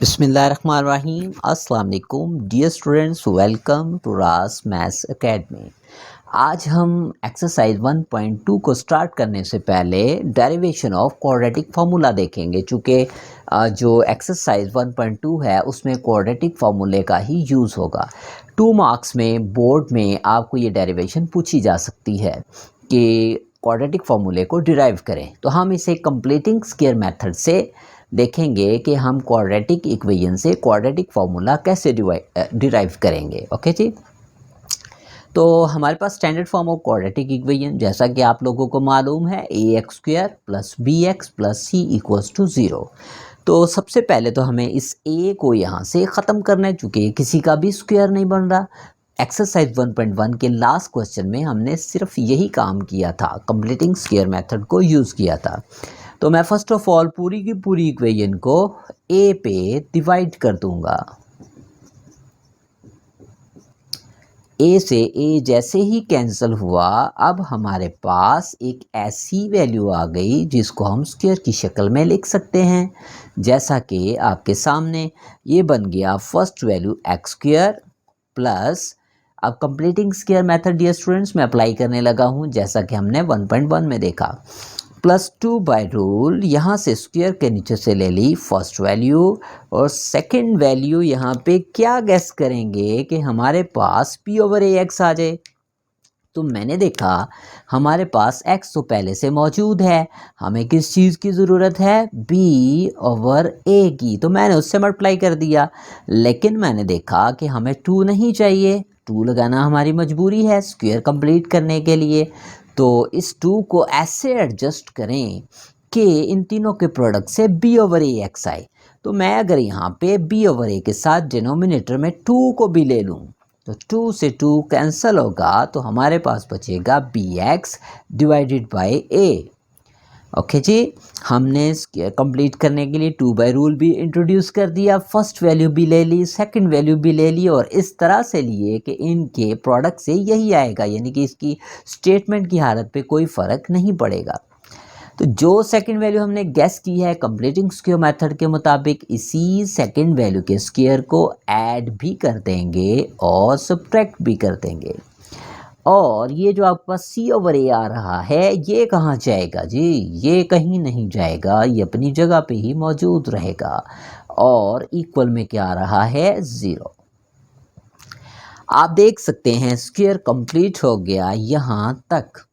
बिस्मिल्लाहिर्रहमानिर्रहीम अस्सलाम वालेकुम डियर स्टूडेंट्स, वेलकम टू रास मैथ्स एकेडमी। आज हम एक्सरसाइज 1.2 को स्टार्ट करने से पहले डेरिवेशन ऑफ क्वाड्रेटिक फार्मूला देखेंगे। चूँकि जो एक्सरसाइज 1.2 है उसमें क्वाड्रेटिक फार्मूले का ही यूज़ होगा। 2 मार्क्स में बोर्ड में आपको ये डेरिवेशन पूछी जा सकती है कि क्वाड्रेटिक फार्मूले को डिराइव करें। तो हम इसे कंप्लीटिंग स्क्वायर मेथड से देखेंगे कि हम क्वाड्रेटिक इक्वेशन से क्वाड्रेटिक फार्मूला कैसे डिराइव करेंगे। ओके जी। तो हमारे पास standard form of quadratic equation जैसा कि आप लोगों को मालूम है ax square plus bx plus c equals to 0। तो सबसे पहले तो हमें इस a को यहाँ से ख़त्म करना है, चूँकि किसी का भी स्क्वायर नहीं बन रहा। एक्सरसाइज 1.1 के लास्ट क्वेश्चन में हमने सिर्फ यही काम किया था, कंप्लीटिंग स्क्वायर मेथड को यूज़ किया था। तो मैं फर्स्ट ऑफ ऑल पूरी की पूरी इक्वेशन को a पे डिवाइड कर दूंगा। a से a जैसे ही कैंसिल हुआ, अब हमारे पास एक ऐसी वैल्यू आ गई जिसको हम स्क्वायर की शक्ल में लिख सकते हैं, जैसा कि आपके सामने ये बन गया first value x square plus, अब completing square method dear students मैं अप्लाई करने लगा हूँ जैसा कि हमने 1.1 में देखा, प्लस 2 बाय रूल यहाँ से स्क्वायर के नीचे से ले ली फर्स्ट वैल्यू, और सेकंड वैल्यू यहाँ पे क्या गेस करेंगे कि हमारे पास p ओवर ax आ जाए। तो मैंने देखा हमारे पास x तो पहले से मौजूद है, हमें किस चीज़ की ज़रूरत है, b ओवर a की, तो मैंने उससे मल्टीप्लाई कर दिया। लेकिन मैंने देखा कि हमें 2 नहीं चाहिए, 2 लगाना हमारी मजबूरी है स्क्वायर कंप्लीट करने के लिए। तो इस 2 को ऐसे एडजस्ट करें कि इन तीनों के प्रोडक्ट से b ओवर ax आए। तो मैं अगर यहाँ पे b ओवर a के साथ डिनोमिनेटर में 2 को भी ले लूँ तो 2 से 2 कैंसिल होगा, तो हमारे पास बचेगा bx divided by a। Okay जी, हमने कंप्लीट करने के लिए 2 बाय रूल भी इंट्रोड्यूस कर दिया, फर्स्ट वैल्यू भी ले ली, सेकंड वैल्यू भी ले ली, और इस तरह से लिए कि इनके प्रोडक्ट से यही आएगा, यानी कि इसकी स्टेटमेंट की हालत पे कोई फ़र्क नहीं पड़ेगा। तो जो सेकंड वैल्यू हमने गेस की है कंप्लीटिंग स्क्वायर मेथड के मुताबिक, इसी सेकंड वैल्यू के स्क्वायर को ऐड भी कर देंगे और सब्ट्रैक्ट भी कर देंगे। और ये जो आपके पास c ओवर a आ रहा है ये कहाँ जाएगा जी, ये कहीं नहीं जाएगा, ये अपनी जगह पे ही मौजूद रहेगा, और इक्वल में क्या आ रहा है, 0। आप देख सकते हैं स्क्वायर कंप्लीट हो गया यहाँ तक,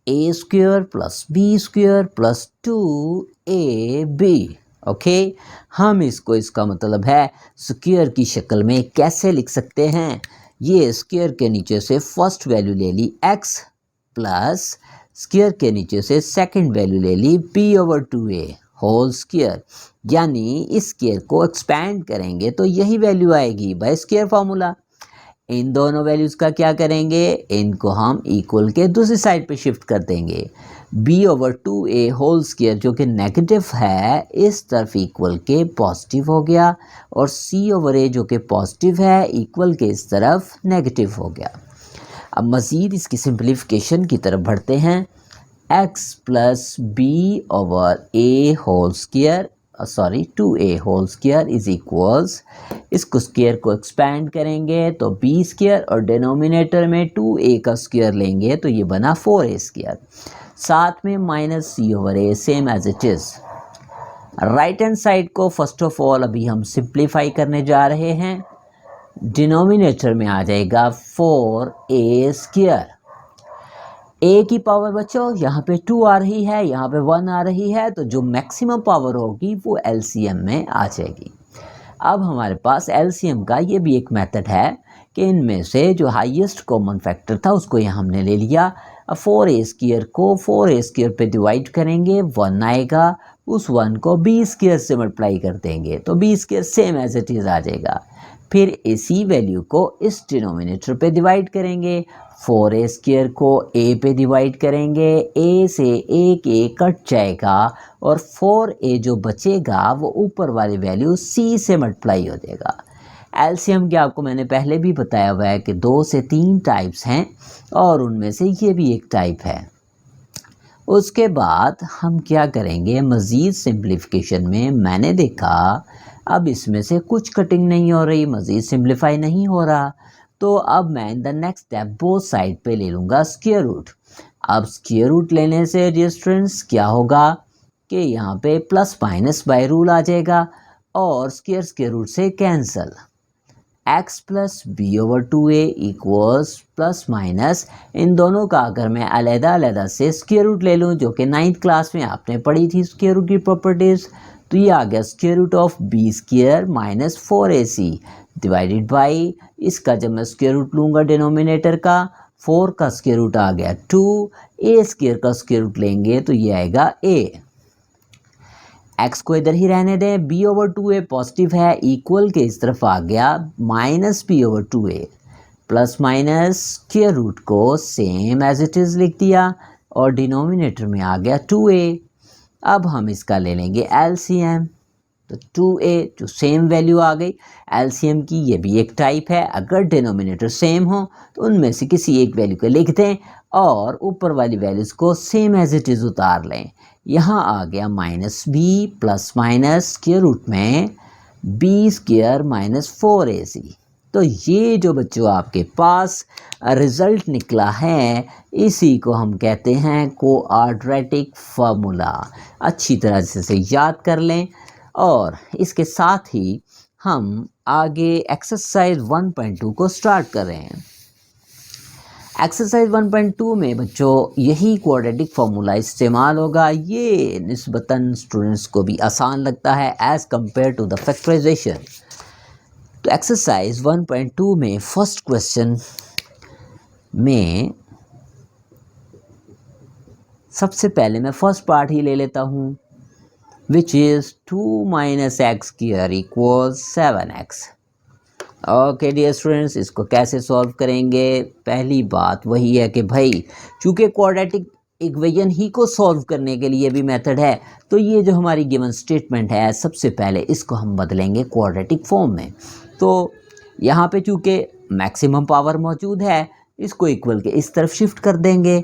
a square plus b square plus 2ab। Okay, हम इसको, इसका मतलब है स्क्वायर की शक्ल में कैसे लिख सकते हैं, ये स्क्वायर के नीचे से फर्स्ट वैल्यू ले ली x प्लस स्क्वायर के नीचे से सेकंड वैल्यू ले ली p over 2a whole square, यानी इस स्क्वायर को एक्सपैंड करेंगे तो यही वैल्यू आएगी बाय स्क्वायर फार्मूला। इन दोनों वैल्यूज़ का क्या करेंगे, इनको हम इक्वल के दूसरी साइड पे शिफ्ट कर देंगे, b over 2a whole square जो कि नेगेटिव है इस तरफ इक्वल के पॉजिटिव हो गया, और c ओवर a जो कि पॉजिटिव है इक्वल के इस तरफ नेगेटिव हो गया। अब मज़ीद इसकी सिंप्लीफिकेशन की तरफ बढ़ते हैं, x plus b over a whole square 2a whole square is equals, इसको स्क्वायर को एक्सपैंड करेंगे तो b स्क्वायर, और डिनोमिनेटर में 2a का स्क्वायर लेंगे तो ये बना 4a स्क्वायर, साथ में minus c over a same as it is. Right hand side को फर्स्ट ऑफ ऑल अभी हम सिंप्लीफाई करने जा रहे हैं, डिनोमिनेटर में आ जाएगा 4a स्क्वायर, a की पावर बच्चों यहाँ पे 2 आ रही है, यहाँ पे 1 आ रही है, तो जो मैक्सिमम पावर होगी वो LCM में आ जाएगी। अब हमारे पास LCM का ये भी एक मेथड है कि इनमें से जो हाईएस्ट कॉमन फैक्टर था उसको यहाँ हमने ले लिया, अब 4a स्क्वायर को 4a स्क्वायर पे डिवाइड करेंगे, 1 आएगा, उस 1 को b स्क्वायर से मल्टीप्लाई कर देंगे तो b square same as it is आ जाएगा। फिर इसी वैल्यू को इस डिनोमिनेटर पे डिवाइड करेंगे, 4a स्क्वायर को a पे डिवाइड करेंगे, a से एक a कट जाएगा, और 4a जो बचेगा वो ऊपर वाली वैल्यू c से मल्टीप्लाई हो जाएगा। एलसीएम के आपको मैंने पहले भी बताया हुआ है कि 2 से 3 टाइप्स हैं, और उनमें से ये भी एक टाइप है। उसके बाद हम क्या करेंगे, मज़ीद सिंप्लीफिकेशन में मैंने देखा अब इसमें से कुछ कटिंग नहीं हो रही, मज़ीद सिंप्लीफाई नहीं हो रहा, तो अब मैं in the next step both side पे ले लूँगा स्क्वायर रूट। अब स्क्वायर रूट लेने से डियर स्टूडेंट्स क्या होगा कि यहाँ पे प्लस माइनस बाय रूल आ जाएगा और स्क्वायर स्क्वायर रूट से cancel. x plus B over 2a equals plus minus, इन दोनों का अगर मैं अलग-अलग से स्क्वायर रूट ले लूँ, जो कि 9th क्लास में आपने पढ़ी थी स्क्वायर रूट की प्रॉपर्टीज़, तो ये आ गया square root of B square minus 4ac divided by, इसका जब मैं स्क्वायर रूट लूँगा डिनोमिनेटर का, 4 का स्क्वायर रूट आ गया 2, a स्क्वायर का स्क्वायर रूट लेंगे तो ये आएगा a। x को इधर ही रहने दें, b ओवर 2a पॉजिटिव है, इक्वल के इस तरफ आ गया minus b over 2a, plus minus square root को सेम एज इट इज़ लिख दिया और डिनोमिनेटर में आ गया 2a। अब हम इसका ले लेंगे एलसीएम, तो 2a जो सेम वैल्यू आ गई एलसीएम की, ये भी एक टाइप है, अगर डिनोमिनेटर सेम हो तो उनमें से किसी एक वैल्यू को लिख दें और ऊपर वाली वैल्यूज़ को सेम एज इट इज़ उतार लें। यहाँ आ गया minus b plus minus square root में बी स्क्वायर माइनस 4ac। तो ये जो बच्चों आपके पास रिज़ल्ट निकला है, इसी को हम कहते हैं क्वाड्रेटिक फार्मूला। अच्छी तरह से याद कर लें और इसके साथ ही हम आगे एक्सरसाइज 1.2 को स्टार्ट कर रहे हैं। एक्सरसाइज 1.2 में बच्चों यही क्वाड्रेटिक फार्मूला इस्तेमाल होगा। ये निस्बतन स्टूडेंट्स को भी आसान लगता है as compare to the factorization. तो एक्सरसाइज 1.2 में फर्स्ट क्वेश्चन में सबसे पहले मैं फर्स्ट पार्ट ही ले लेता हूँ, which is 2 minus x square equals 7x। Okay dear students, इसको कैसे सॉल्व करेंगे? पहली बात वही है कि भाई चूँकि क्वाड्रेटिक इक्वेशन ही को सॉल्व करने के लिए भी मेथड है, तो ये जो हमारी गिवन स्टेटमेंट है, सबसे पहले इसको हम बदलेंगे क्वाड्रेटिक फॉर्म में। तो यहाँ पे चूँकि मैक्सिमम पावर मौजूद है, इसको इक्वल के इस तरफ शिफ्ट कर देंगे,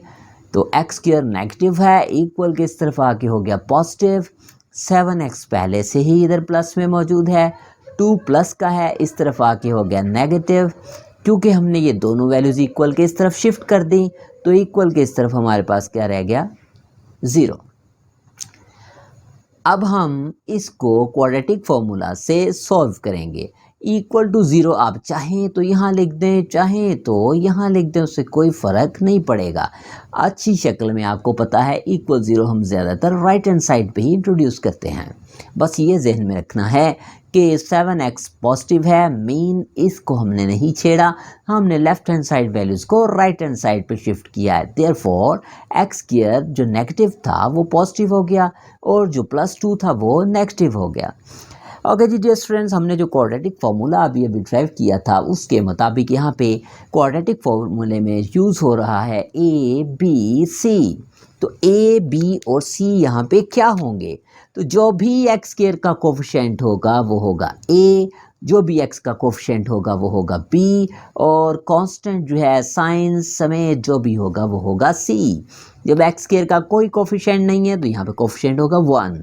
तो एक्स स्क्वायर नेगेटिव है, इक्वल के इस तरफ आके हो गया पॉजिटिव, 7x पहले से ही इधर प्लस में मौजूद है, 2 प्लस का है, इस तरफ आके हो गया नेगेटिव। क्योंकि हमने ये दोनों वैल्यूज़ इक्वल के इस तरफ शिफ्ट कर दी, तो इक्वल के इस तरफ हमारे पास क्या रह गया? 0। अब हम इसको क्वाड्रेटिक फॉर्मूला से सॉल्व करेंगे। इक्वल टू 0 आप चाहें तो यहाँ लिख दें, चाहें तो यहाँ लिख दें, उससे कोई फ़र्क नहीं पड़ेगा। अच्छी शक्ल में आपको पता है इक्वल 0 हम ज़्यादातर राइट हैंड साइड पे ही इंट्रोड्यूस करते हैं। बस ये जहन में रखना है कि 7x पॉजिटिव है, मीन इसको हमने नहीं छेड़ा, हमने लेफ़्ट हैंड साइड वैल्यूज़ को राइट हैंड साइड पे शिफ्ट किया है। देयरफॉर एक्स स्क्वायर जो नेगेटिव था वो पॉजिटिव हो गया और जो +2 था वो नेगेटिव हो गया। ओके जी डियर स्टूडेंट्स, हमने जो क्वाड्रेटिक फार्मूला अभी ड्राइव किया था उसके मुताबिक यहाँ पे क्वाड्रेटिक फार्मूले में यूज़ हो रहा है ए बी सी। तो ए बी और सी यहाँ पे क्या होंगे? तो जो भी एक्स स्क्वायर का कोफिशिएंट होगा वो होगा ए, जो भी एक्स का कोफिशिएंट होगा वो होगा बी, और कांस्टेंट जो है साइन समेत जो भी होगा वो होगा सी। जब एक्स स्क्वायर का कोई कोफिशिएंट नहीं है तो यहाँ पे कोफिशिएंट होगा 1,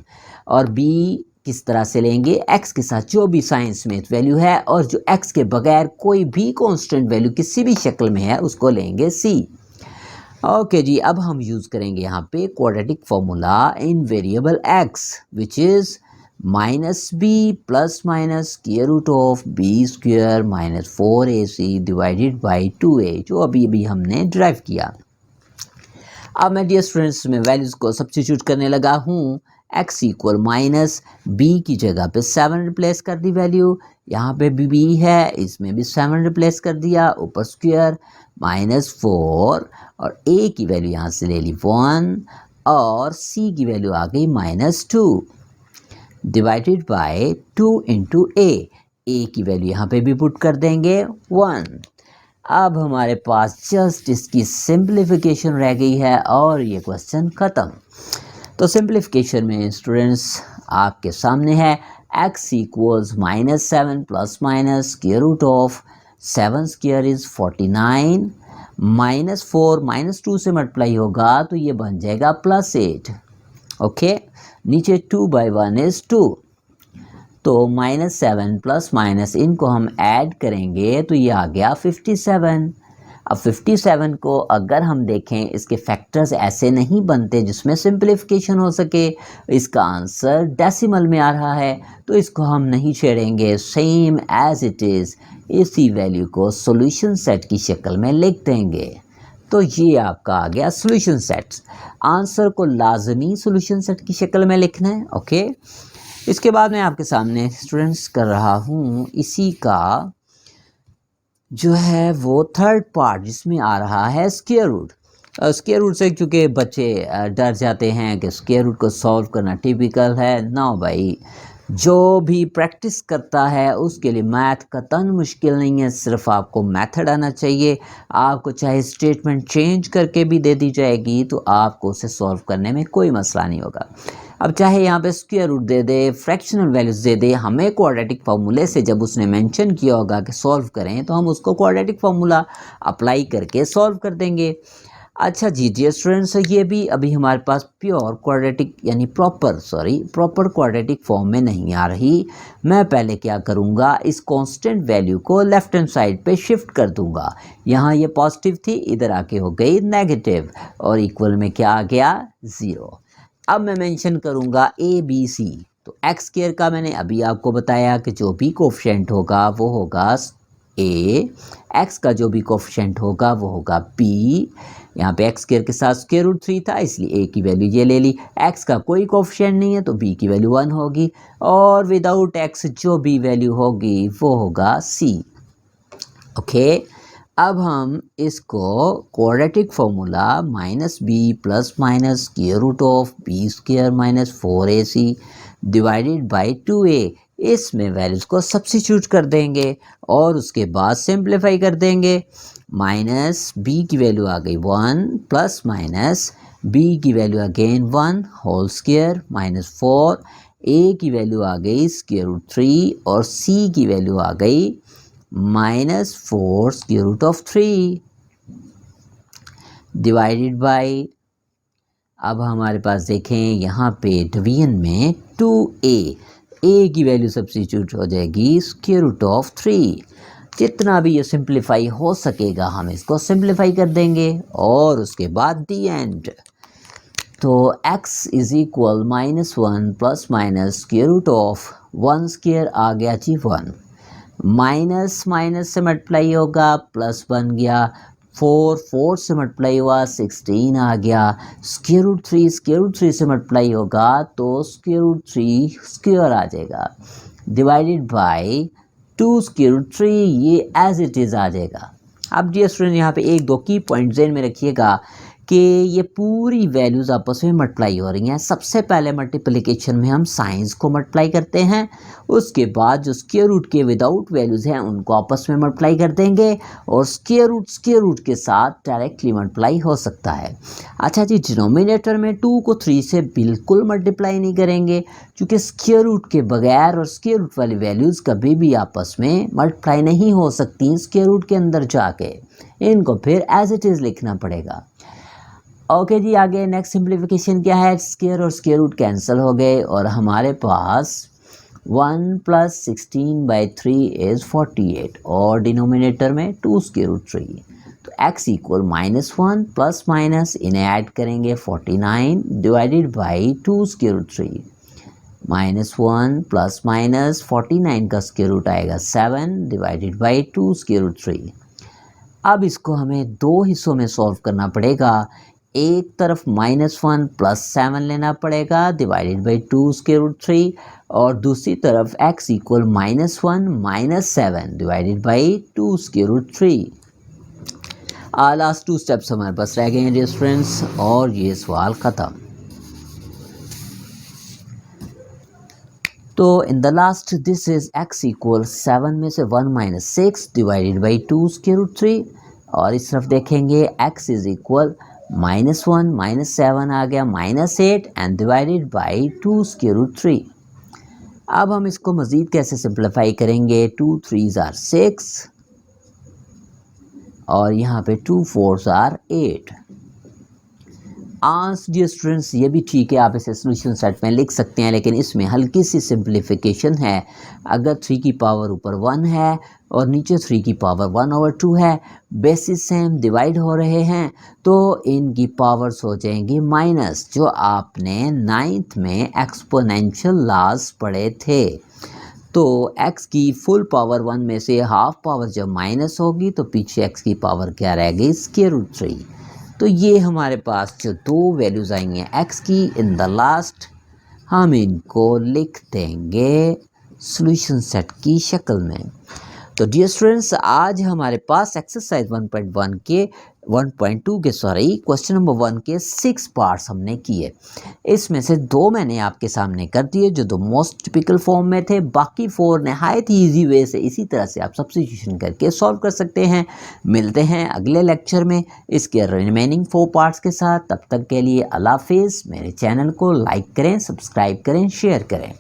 और बी किस तरह से लेंगे? एक्स के साथ जो भी साइन समेत वैल्यू है, और जो एक्स के बगैर कोई भी कांस्टेंट वैल्यू किसी भी शक्ल में है उसको लेंगे सी। ओके जी, अब हम यूज़ करेंगे यहाँ पे quadratic formula in variable x, which is minus b plus minus square root of B square minus 4ac divided by 2a, जो अभी अभी हमने ड्राइव किया। अब मैं डियर स्टूडेंट्स में वैल्यूज़ को सब्स्टिट्यूट करने लगा हूँ। x इक्वल माइनस बी की जगह पे 7 रिप्लेस कर दी वैल्यू, यहाँ पे भी b है, इसमें भी 7 रिप्लेस कर दिया, ऊपर स्क्वायर -4, और a की वैल्यू यहाँ से ले ली 1, और c की वैल्यू आ गई -2 डिवाइडेड बाय 2 इंटू a की वैल्यू यहाँ पे भी पुट कर देंगे 1। अब हमारे पास जस्ट इसकी सिंप्लीफिकेशन रह गई है और ये क्वेश्चन ख़त्म। तो सिंप्लीफिकेशन में स्टूडेंट्स आपके सामने है x equals -7 plus minus square root of 7 square is 49, -4 -2 से मल्टीप्लाई होगा तो ये बन जाएगा +8। ओके, नीचे 2/1 इज़ 2, तो -7 प्लस माइनस इनको हम ऐड करेंगे तो ये आ गया 57। अब 57 को अगर हम देखें इसके फैक्टर्स ऐसे नहीं बनते जिसमें सिंपलीफिकेशन हो सके, इसका आंसर डेसिमल में आ रहा है तो इसको हम नहीं छेड़ेंगे, सेम एज इट इज़ इसी वैल्यू को सॉल्यूशन सेट की शक्ल में लिख देंगे। तो ये आपका आ गया सॉल्यूशन सेट। आंसर को लाजमी सॉल्यूशन सेट की शक्ल में लिखना है। ओके, इसके बाद मैं आपके सामने स्टूडेंट्स कर रहा हूँ इसी का जो है वो थर्ड पार्ट जिसमें आ रहा है स्क्वायर रूट। स्क्वायर रूट से क्योंकि बच्चे डर जाते हैं कि स्क्वायर रूट को सॉल्व करना टिपिकल है ना भाई, जो भी प्रैक्टिस करता है उसके लिए मैथ कतई मुश्किल नहीं है, सिर्फ आपको मेथड आना चाहिए। आपको चाहे स्टेटमेंट चेंज करके भी दे दी जाएगी तो आपको उसे सॉल्व करने में कोई मसला नहीं होगा। अब चाहे यहाँ पे स्क्वायर रूट दे दे, फ्रैक्शनल वैल्यूज़ दे दे, हमें क्वाड्रेटिक फार्मूले से जब उसने मेंशन किया होगा कि सॉल्व करें तो हम उसको क्वाड्रेटिक फार्मूला अप्लाई करके सॉल्व कर देंगे। अच्छा जी स्टूडेंट्स, ये भी अभी हमारे पास प्योर क्वाड्रेटिक यानी प्रॉपर क्वाड्रेटिक फॉर्म में नहीं आ रही। मैं पहले क्या करूँगा, इस कांस्टेंट वैल्यू को लेफ्ट हैंड साइड पे शिफ्ट कर दूंगा। यहाँ ये पॉजिटिव थी, इधर आके हो गई नेगेटिव और इक्वल में क्या आ गया 0। अब मैं मेंशन करूँगा ABC। तो एक्स स्क्वायर का मैंने अभी आपको बताया कि जो भी कोफिशिएंट होगा वो होगा A, एक्स का जो भी कोफिशिएंट होगा वो होगा B। यहाँ पे एक्स स्क्वायर के साथ स्क्वायर रूट 3 था इसलिए A की वैल्यू ये ले ली। एक्स का कोई कोफिशिएंट नहीं है तो B की वैल्यू 1 होगी और विदाउट एक्स जो भी वैल्यू होगी वो होगा C। ओके, अब हम इसको quadratic formula -b plus minus square root of b square minus 4ac divided by 2a, इसमें वैल्यूज़ को सब्स्टिट्यूट कर देंगे और उसके बाद सिंप्लीफाई कर देंगे। माइनस b की वैल्यू आ गई 1 प्लस माइनस b की value again 1 whole square minus 4, a की वैल्यू आ गई स्क्वायर रूट 3 और c की वैल्यू आ गई -4 square root of 3 divided by, अब हमारे पास देखें यहाँ पे डिवीजन में 2a, a की वैल्यू सब्स्टिट्यूट हो जाएगी स्क्वायर रूट ऑफ 3। जितना भी ये सिंप्लीफाई हो सकेगा हम इसको सिंप्लीफाई कर देंगे और उसके बाद दी एंड। तो x is equal -1 plus minus square root of 1 square आ गया जी 1, माइनस माइनस से मल्टीप्लाई होगा प्लस बन गया, 4 से मल्टीप्लाई हुआ 16 आ गया, स्क्वायर रूट 3 से मल्टीप्लाई होगा तो स्क्वायर रूट 3 स्क्वायर आ जाएगा डिवाइडेड बाय 2 स्क्वायर रूट 3, ये एज इट इज़ आ जाएगा। अब जी स्टूडेंट यहाँ पे एक दो की पॉइंट ज़हन में रखिएगा कि ये पूरी वैल्यूज़ आपस में मल्टीप्लाई हो रही हैं। सबसे पहले मल्टीप्लिकेशन में हम साइंस को मल्टीप्लाई करते हैं, उसके बाद जो स्क्वायर रूट के विदाउट वैल्यूज़ हैं उनको आपस में मल्टीप्लाई कर देंगे और स्क्वायर रूट के साथ डायरेक्टली मल्टीप्लाई हो सकता है। अच्छा जी, डिनोमिनेटर में 2 को 3 से बिल्कुल मल्टीप्लाई नहीं करेंगे क्योंकि स्क्वायर रूट के बगैर और स्क्वायर रूट वाली वैल्यूज़ कभी भी आपस में मल्टीप्लाई नहीं हो सकती स्क्वायर रूट के अंदर जाके, इनको फिर एज इट इज़ लिखना पड़ेगा। ओके जी, आगे नेक्स्ट सिंप्लीफिकेशन क्या है, स्क्वायर और स्क्वायर रूट कैंसिल हो गए और हमारे पास 1 प्लस 16/3 इज़ 48 और डिनोमिनेटर में 2 स्क्वायर रूट 3। तो x इक्वल -1 प्लस माइनस इन्हें ऐड करेंगे 49 divided by 2 square root 3, -1 plus minus 49 का स्क्वायर रूट आएगा 7 डिवाइडेड बाई 2 स्क्वायर रूट 3। अब इसको हमें दो हिस्सों में सॉल्व करना पड़ेगा। एक तरफ -1 प्लस 7 लेना पड़ेगा डिवाइडेड बाई 2 स्क्वायर रूट 3 और दूसरी तरफ x equal -1 minus 7 divided by 2 square root 3। Last 2 steps हमारे पास रह गए हैं डियर स्टूडेंट्स और ये सवाल ख़त्म। तो in the last this is x equal 7 में से 1 minus 6 divided by 2 square root 3 और इस तरफ देखेंगे x इज इक्वल -1 माइनस 7 आ गया -8 and divided by 2 square root 3। अब हम इसको मज़ीद कैसे सिंप्लीफाई करेंगे, 2 3s आर 6 और यहाँ पे 2 4s आर 8 आंस डियर स्टूडेंट्स ये भी ठीक है, आप इसे सोल्यूशन सेट में लिख सकते हैं, लेकिन इसमें हल्की सी सिंप्लीफिकेशन है। अगर 3 की पावर ऊपर 1 है और नीचे 3 की पावर 1/2 है, बेसिस सेम डिवाइड हो रहे हैं, तो इनकी पावर्स हो जाएंगी माइनस, जो आपने 9th में एक्सपोनेंशियल लॉज पढ़े थे। तो x की फुल पावर 1 में से हाफ पावर जब माइनस होगी तो पीछे x की पावर क्या रह गई, √3। तो ये हमारे पास जो दो वैल्यूज़ आई हैं x की इन द लास्ट, हम इनको लिख देंगे सॉल्यूशन सेट की शक्ल में। तो डियर स्टूडेंट्स, आज हमारे पास एक्सरसाइज 1.2 के क्वेश्चन नंबर 1 के 6 पार्ट्स हमने किए। इसमें से 2 मैंने आपके सामने कर दिए जो दो मोस्ट टिपिकल फॉर्म में थे, बाकी 4 नहायत ही ईजी वे से इसी तरह से आप सब्स्टिट्यूशन करके सॉल्व कर सकते हैं। मिलते हैं अगले लेक्चर में इसके रिमेनिंग 4 पार्ट्स के साथ। तब तक के लिए अल्लाह हाफिज़। मेरे चैनल को लाइक करें, सब्सक्राइब करें, शेयर करें।